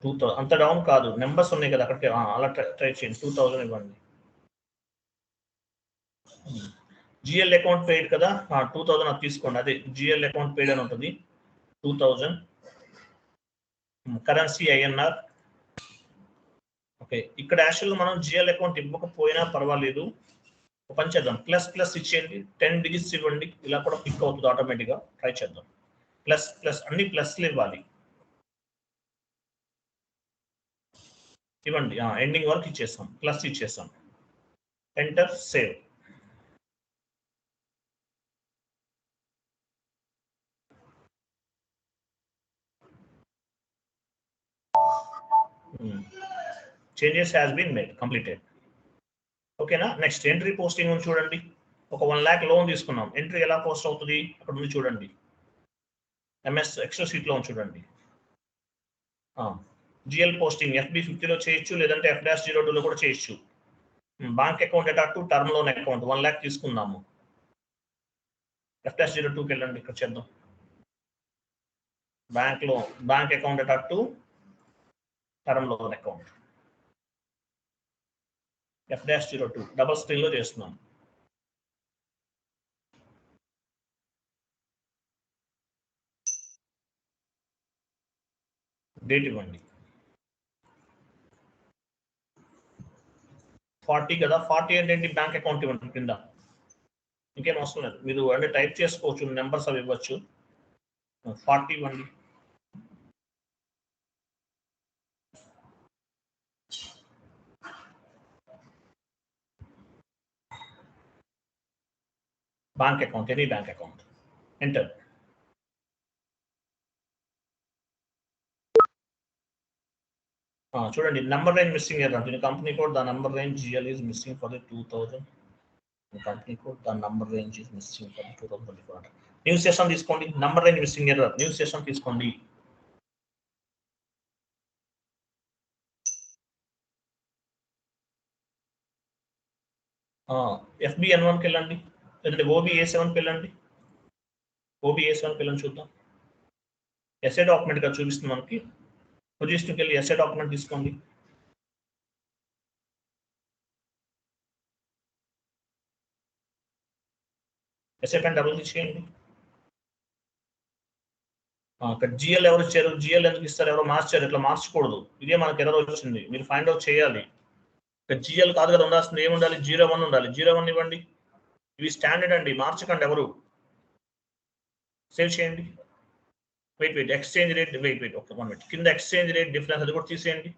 2000 అంత డౌన్ కాదు, నెంబర్స్ ఉన్నాయి కదా అక్కడికి, అలా ట్రై చేయండి. 2000 ఇవ్వండి. జిఎల్ అకౌంట్ పెయిడ్ కదా, 2000 అది తీసుకోండి. అదే జిఎల్ అకౌంట్ పెయిడ్ అని ఉంటుంది, 2000. Currency INR. ఓకే, ఇక్కడ యాక్చువల్గా మనం జిఎల్ అకౌంట్ ఇవ్వకపోయినా పర్వాలేదు, పని చేద్దాం, ప్లస్ ఇచ్చేయండి. 10 డిజిట్స్ ఇవ్వండి, ఇలా కూడా పిక్ అవుతుంది ఆటోమేటిక్గా. ట్రై చేద్దాం. ప్లస్ అన్ని ప్లస్లు ఇవ్వాలి. ఇవ్వండి, ఎండింగ్ వరకు ఇచ్చేస్తాం, ప్లస్ ఇచ్చేస్తాం. Enter, save. Changes has been made, completed. ఓకేనా. నెక్స్ట్ ఎంట్రీ పోస్టింగ్ ఉంది చూడండి. ఒక 1 lakh లోన్ తీసుకున్నాం. ఎంట్రీ ఎలా పోస్ట్ అవుతుంది అక్కడ ఉంది చూడండి. ఎంఎస్ ఎక్సెల్ షీట్లో ఉంది చూడండి. జిఎల్ పోస్టింగ్ FB50లో చేయొచ్చు, లేదంటే F-02లో కూడా చేయొచ్చు. Bank account attack term loan account 1 lakh తీసుకున్నాము. F-02కి వెళ్ళండి, ఇక్కడ చేద్దాం. Bank account attack term loan account F-02 double screen లో చేస్తున్నాం. డేట్ ఇవ్వండి. 40 కదా, 40 ఏంటంటే బ్యాంక్ అకౌంట్ ఇవ్వండి కింద. ఇంకేం అవసరం లేదు, మీరు అంటే టైప్ చేసుకోవచ్చు, నెంబర్స్ అవి ఇవ్వచ్చు. 40 ఇవ్వండి. Bank account, any bank account. Enter. చూడండి, నంబర్ రేంజ్ మిస్సింగ్ ఎర్రర్ అంటుంది. Company code the number range GL is missing for the 2000. Company code the number range is missing for the 2024. New session తీసుకోండి. Number range missing error, new session తీసుకోండి. FBN1కి వెళ్ళండి, లేదంటే OBA7కి వెళ్ళండి. OBA7కి వెళ్ళండి, చూద్దాం. SA document గా చూపిస్తుంది మనకి. పొజిషన్కి వెళ్ళి ఎస్ఏ డాక్యుమెంట్ తీసుకోండి. ఎస్ఏ పెన్ డబుల్ తీసేయండి. ఇక్కడ జిఎల్ ఎవరు ఇచ్చారు, జిఎల్ ఎందుకు ఇస్తారు, ఎవరో మార్చారు, ఇట్లా మార్చకూడదు. ఇదే మనకి ఎర్రర్ వచ్చింది, మీరు ఫైండ్ అవుట్ చేయాలి. ఇక్కడ జిఎల్ కాదు కదా ఉండాల్సింది, ఏముండాలి, 01 ఉండాలి. 01 ఇవ్వండి. ఇవి స్టాండర్డ్ అండి, మార్చకండి ఎవరు. సేవ్ చేయండి. వెయిట్ ఎక్స్చేంజ్ రేట్, వెయిట్ ఒక 1 minute. కింద ఎక్స్చేంజ్ రేట్ డిఫరెన్స్ అది కూడా తీసేయండి.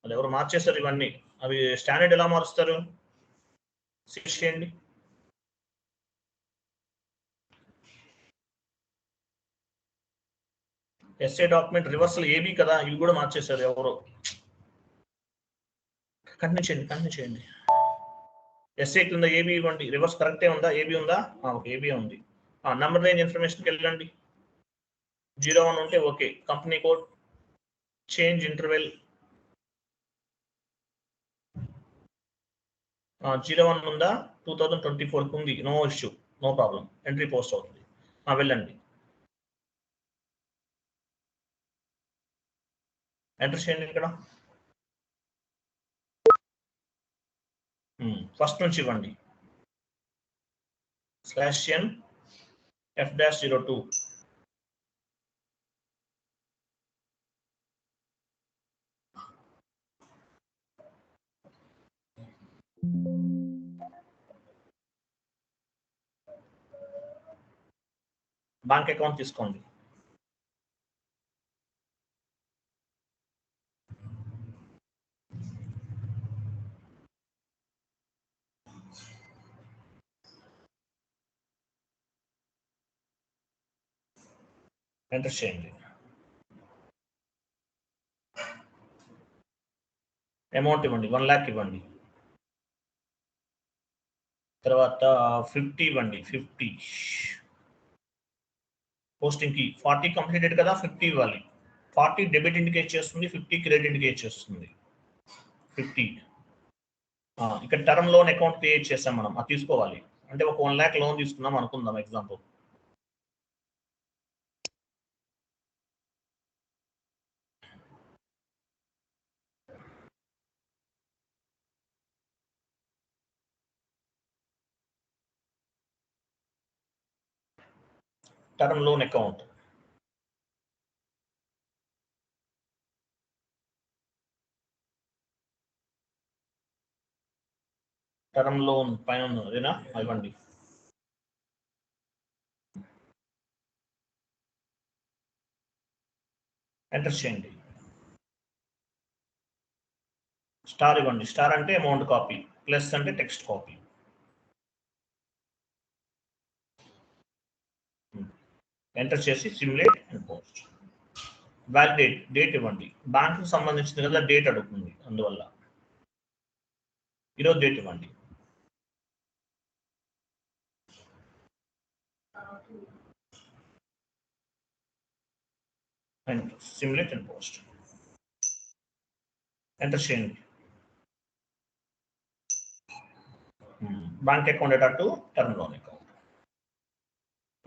అది ఎవరు మార్చేస్తారు ఇవన్నీ, అవి స్టాండర్డ్ ఎలా మారుస్తారు. సేవ్ చేయండి. ఎస్ఏ డాక్యుమెంట్ రివర్సల్ AB కదా, ఇవి కూడా మార్చేశారు ఎవరో. కంటిన్యూ చేయండి. ఎస్ఏ కింద AB ఇవ్వండి. రివర్స్ కరెక్టే ఉందా, AB ఉందా, ఓకే AB ఉంది. నంబర్ రేంజ్ ఇన్ఫర్మేషన్కి వెళ్ళండి. 01 ఉంటే okay. Company code, change interval 01 ఉందా, 2024 ఉంది, no issue, no problem. Entry post అవుతుంది. వెళ్ళండి, ఎంటర్ చేయండి. ఇక్కడ ఫస్ట్ నుంచి ఇవ్వండి. /n F-02. బ్యాంక్ అకౌంట్ తీసుకోండి. ఎంటర్ చేయండి. అమౌంట్ ఇవ్వండి, 1 lakh ఇవ్వండి. తర్వాత 50 ఇవ్వండి, 50 పోస్టింగ్ కి. 40 కంప్లీటెడ్ కదా, 50 ఇవ్వాలి. 40 డెబిట్ ఇండికేట్ చేస్తుంది, 50 క్రెడిట్ ఇండికేట్ చేస్తుంది. 50 ఇక్కడ టర్మ్ లోన్ అకౌంట్ క్రియేట్ చేసాం మనం, అది తీసుకోవాలి. అంటే ఒక 1 lakh లోన్ తీసుకున్నాం అనుకుందాం example. Term loan account. Term loan పైన అదేనా, ఇవ్వండి. ఎంటర్ చేయండి. స్టార్ ఇవ్వండి. స్టార్ అంటే అమౌంట్ కాపీ, ప్లస్ అంటే టెక్స్ట్ కాపీ. ఎంటర్ చేసి simulate and post. Validate date ఇవ్వండి. బ్యాంకు సంబంధించింది కదా, డేట్ అడుగుతుంది, అందువల్ల ఈరోజు డేట్ ఇవ్వండి. And simulate and post. Enter చేయండి. Bank account data to term loan account.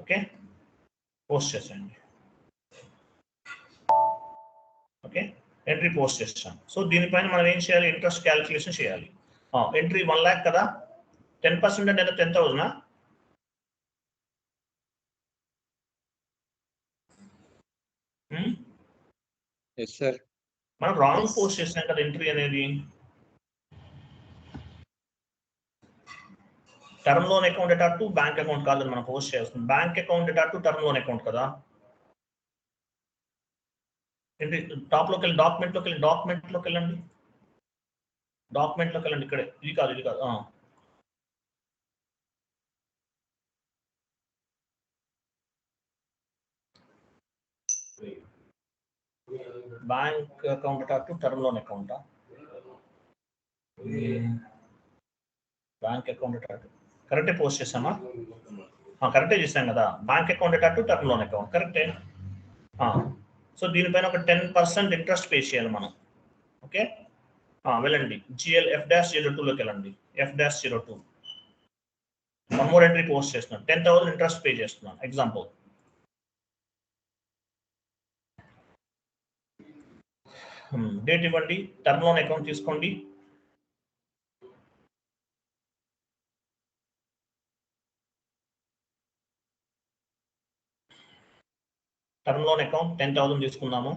Okay, post చేసేయండి. ఓకే, ఎంట్రీ పోస్ట్ చేస్తాం. సో దీనిపైన మనం ఏం చేయాలి, ఇంట్రెస్ట్ క్యాలిక్యులేషన్ చేయాలి. ఎంట్రీ 1 lakh కదా, 10% అంటే 10,000. Yes sir. మనం రాంగ్ పోస్ట్ చేసాం కదా ఎంట్రీ అనేది. Term loan account data to bank account కాదని మనం పోస్ట్ చేస్తాం. Bank account data to term loan account కదా. ఏంటి, టాప్ లోకి వెళ్ళి డాక్యుమెంట్ లోకి వెళ్ళండి. డాక్యుమెంట్ లోకి వెళ్ళండి. ఇక్కడే, ఇది కాదు. Bank account data to term loan అకౌంటా, బ్యాంక్ అకౌంట్ డేటా టు కరెక్టే పోస్ట్ చేసామా? కరెక్టే చేసాం కదా. Bank account data to term loan account కరెక్టే. సో దీనిపైన ఒక 10% ఇంట్రెస్ట్ పే చేయాలి మనం. ఓకే, వెళ్ళండి. GL F-02 లోకి వెళ్ళండి. F-02 one more entry post చేస్తున్నాను. 10,000 ఇంట్రెస్ట్ పే చేస్తున్నాను ఎగ్జాంపుల్. డేట్ ఇవ్వండి. టర్మ్ లోన్ అకౌంట్ తీసుకోండి. టర్మ్ లోన్ అకౌంట్ 10,000 తీసుకున్నాము.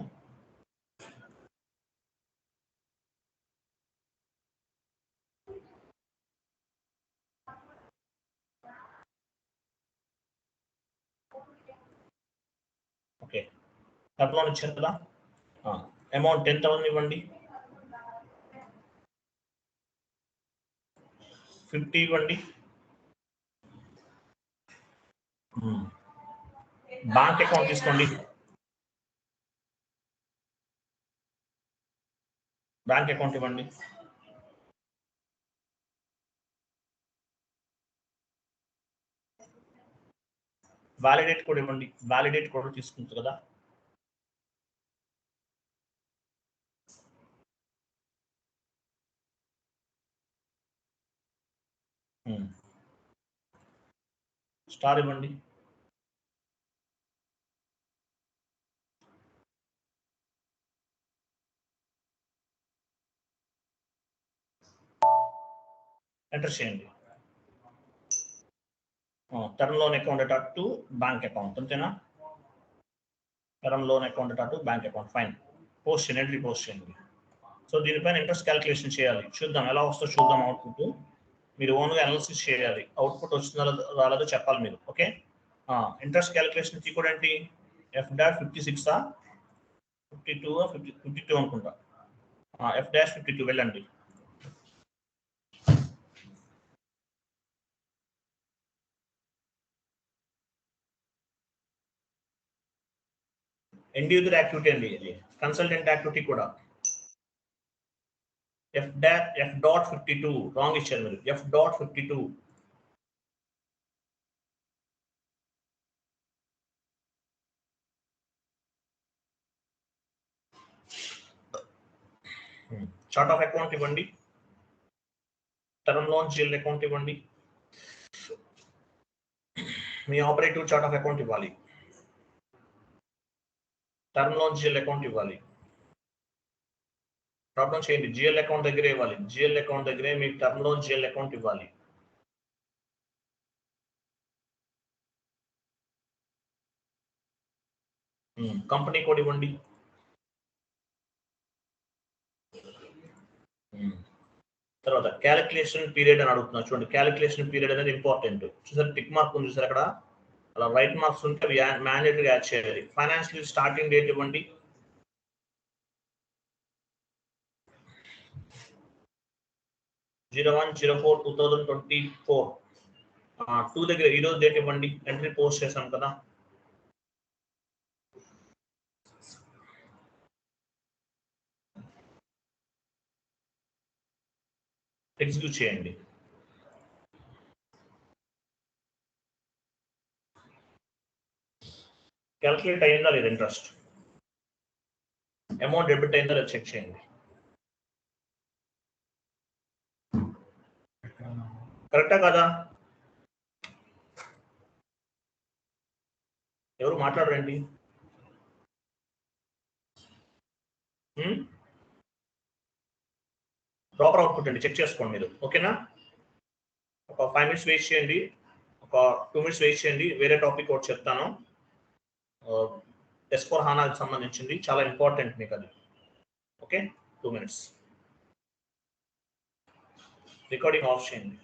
ఓకే, టర్మ్ లోన్ ఇచ్చారు కదా. అమౌంట్ 10,000 ఇవ్వండి. 50 ఇవ్వండి. బ్యాంక్ అకౌంట్ తీసుకోండి. బ్యాంక్ అకౌంట్ ఇవ్వండి. వ్యాలిడేట్ కోడ్ ఇవ్వండి. వ్యాలిడేట్ కోడ్ తీసుకుంటారు కదా. స్టార్ ఇవ్వండి. ఎంటర్ చేయండి. Term loan account data to bank account అంతేనా? Term loan account data to bank account fine. Post చేయండి, ఎంట్రీ పోస్ట్ చేయండి. సో దీనిపైన ఇంట్రెస్ట్ క్యాలిక్యులేషన్ చేయాలి. చూద్దాం ఎలా వస్తుందో చూద్దాం. అవుట్పుట్ మీరు ఓన్గా అనాలిసిస్ చేయాలి. అవుట్పుట్ వచ్చిందో రాలేదో చెప్పాలి మీరు. Okay, interest calculation T code ఏంటి ఎఫ్ డాష్ 56 52 52 అనుకుంటా ఎఫ్ డాష్ 52 వెళ్ళండి. ఎండ్ యూజర్ యాక్టివిటీ అండి ఇది, కన్సల్టెంట్ యాక్టివిటీ కూడా. ఎఫ్ డాట్ 52 రాంగ్ ఇచ్చారు మీరు. F dot 52 chart of account ఇవ్వండి, టర్మ్ లోన్ జిఎల్ అకౌంట్ ఇవ్వండి, మీ ఆపరేటివ్ చార్ట్ ఆఫ్ అకౌంట్ ఇవ్వాలి, టర్మ్ లోన్ జిఎల్ అకౌంట్ ఇవ్వాలి. ప్రాబ్లం చేయండి, జిఎల్ అకౌంట్ దగ్గరే ఇవ్వాలి, జిఎల్ అకౌంట్ దగ్గరే మీకు టర్మ్ లోన్ జిఎల్ అకౌంట్ ఇవ్వాలి. కంపెనీ కోడ్ ఇవ్వండి. తర్వాత క్యాలిక్యులేషన్ పీరియడ్ అని అడుగుతున్నా చూడండి. క్యాలిక్యులేషన్ పీరియడ్ అనేది ఇంపార్టెంట్. చూసారు టిక్ మార్క్ ఉంది చూసారు అక్కడ, అలా రైట్ మార్క్స్ ఉంటే అవి మ్యాండేటరీగా యాడ్ చేయాలి. ఫైనాన్షియల్ స్టార్టింగ్ డేట్ ఇవ్వండి. (01/04/2024) 2 దగ్గర ఈ రోజు డేట్ ఇవ్వండి. ఎంట్రీ పోస్ట్ చేశాం కదా. ఎగ్జిక్యూట్ చేయండి. క్యాల్కులేట్ అయిందా లేదా ఇంట్రెస్ట్, అమౌంట్ డెబిట్ అయిందా లేదా చెక్ చేయండి. కరెక్టా కదా? ఎవరు మాట్లాడరండి? ప్రాపర్ అవుట్పుట్ అండి, చెక్ చేసుకోండి మీరు. ఓకేనా? ఒక 5 minutes వెయిట్ చేయండి, ఒక 2 minutes వెయిట్ చేయండి. వేరే టాపిక్ ఒకటి చెప్తాను, S/4HANAకి సంబంధించింది, చాలా ఇంపార్టెంట్ మీకు అది. Okay, 2 minutes. రికార్డింగ్ ఆఫ్ చేయండి.